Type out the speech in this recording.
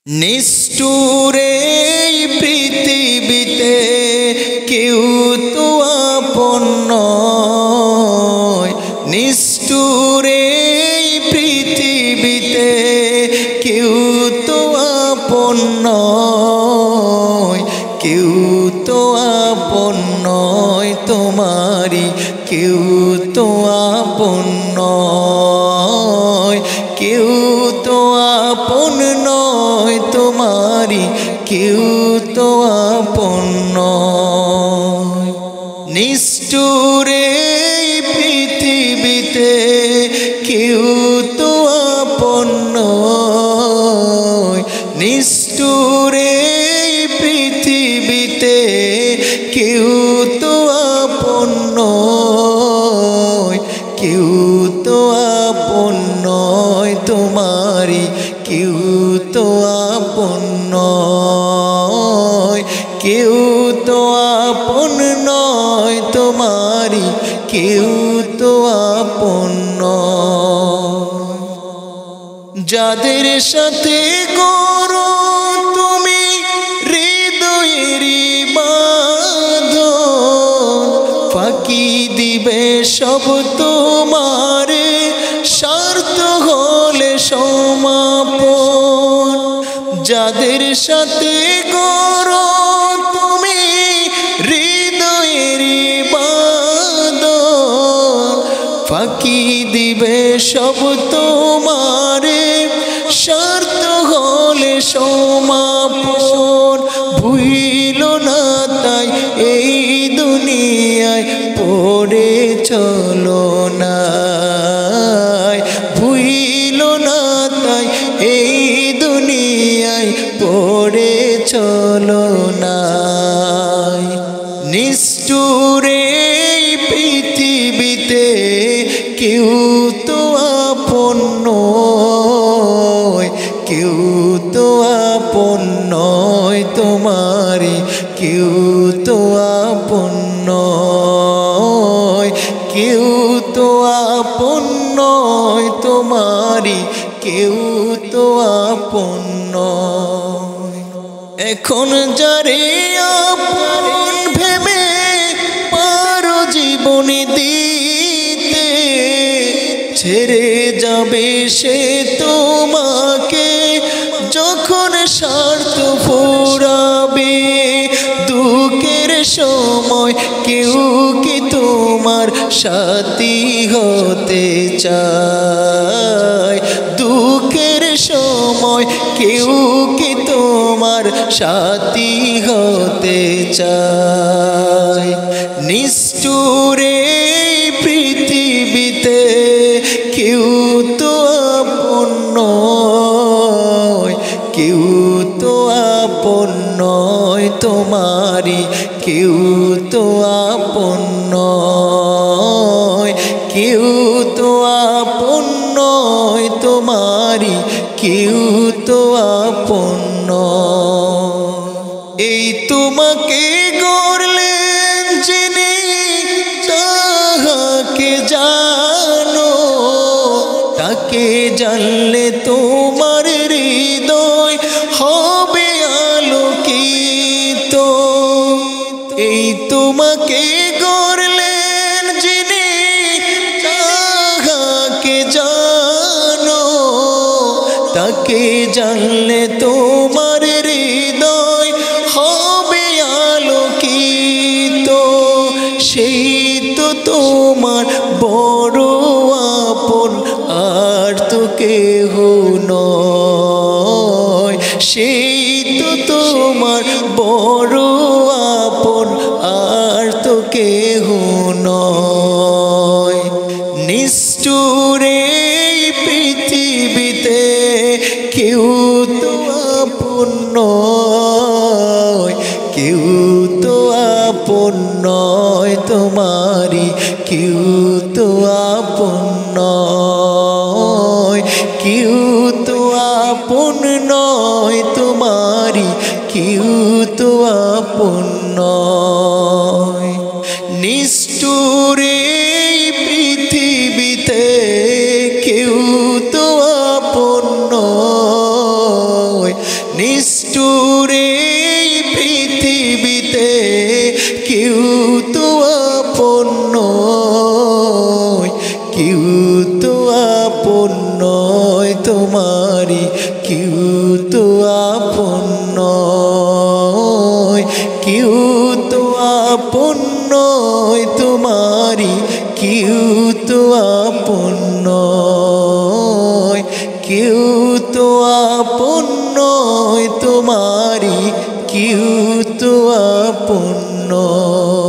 নিষ্ঠুরে পৃথিবীতে কেউ তো আপন নয়, নিষ্ঠুরে পৃথিবীতে কেউ তো আপন নয়, কেউ তো আপন নয় তোমারি, কেউ তো আপন নয়, কেউ তো আপন নয় তোমারি, কেউ তো আপন নয়। নিষ্ঠুরে পৃথিবীতে কেউ তো আপন নয়, নিষ্ঠুরে পৃথিবীতে কেউ তো আপন নয়, কেউ তো আপন নয় তোমারি, কেউ তো আপন নয়, কেউ তো আপন নয় তোমারি, কেউ তো আপন নয়। যাদের সাথে করো তুমি হৃদয়েরই বাঁধন, ফাঁকি দিবে সব তোমারে স্বার্থ হলে সমাপন। যাদের সাথে করো তুমি হৃদয়েরই বাঁধন, ফাঁকি দিবে সব তোমারে স্বার্থ হলে সমাপন। ভুইল না তাই এই দুনিয়ায় পড়ে চলো না, ভুইল না তাই এই দুনিয়ায় পড়ে চলো না। নিষ্ঠুরে পৃথিবীতে কেউ তো আপন নয়, কেউ তো আপন নয় তোমারি, কেউ তো আপন নয়, কেউ তো আপন নয় তোমারি, কেউ তো আপন নয়। এখন যারে আপন ভেবে পারো জীবন দিতে, ছেড়ে যাবে সে তোমাকে যখন স্বার্থ ফুরাবে। দুঃখের সময় কেউ কি তোমার সাথী হতে চায়, দুঃখের সময় কেউ কি তোমার সাথী হতে চায়। নিষ্ঠুরে পৃথিবীতে কেউ তো আপন নয়, কেউ তো আপন নয় তোমারি, কেউ তো আপন নয়, কেউ তো আপন নয় তোমারি, কেউ তো আপন নয়। এই তোমাকে গড়লেন যিনি তাহাকে জানো, তাকে জানলে তোমার হৃদয় হবে আলোকিত। এই তোমাকে গড়লেন যিনি তাহাকে জানো, তাকে জানলে তোমার হৃদয় হবে আলোকিত। সেই তো তোমার বড় আপন, আর তো কেহ নয়। সেই তো তোমার বড় আপন, আর তো কেহ নয়। নিষ্ঠুরে পৃথিবীতে কেউ তো আপন নয়, কেউ তো আপন নয় তোমারি, কেউ তো আপন নয়, কেউ তো আপন নয় তোমারি, কেউ তো আপন নয়। নিষ্ঠুরে পৃথিবীতে কেউ তো আপন নয়, নিষ্ঠুরে পৃথিবীতে কেউ তো আপন নয়, কেউ তো আপন নয় তোমারি, কেউ তো আপন নয়, কেউ তো আপন নয় তোমারি, কেউ তো আপন নয়, কেউ তো আপন নয় তোমারি, কেউ তো আপন নয়।